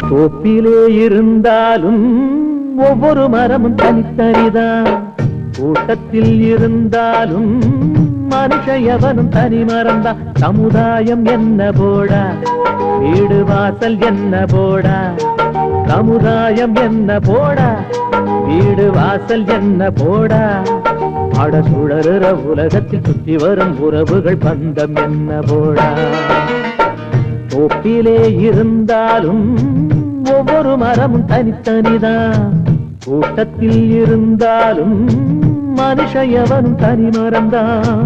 தோப்பிலே இருந்தாலும் ஒவ்வொரு மரமும் தனித்தனிதான். கூட்டத்தில் இருந்தாலும் மனுஷ எவனும் தனி மரம்தான். சமுதாயம் என்ன போடா, வீடு வாசல் என்ன போடா. சமுதாயம் என்ன போடா, வீடு வாசல் என்ன போடா. அட சுழறுற உலகத்தில் சுற்றி வரும் உறவுகள் பந்தம் என்ன போடா. தோப்பிலே இருந்தாலும் ஒவ்வொரு மரமும் தனித்தனிதான். கூட்டத்தில் இருந்தாலும் மனுஷ எவனும் தனி மரம்தான்.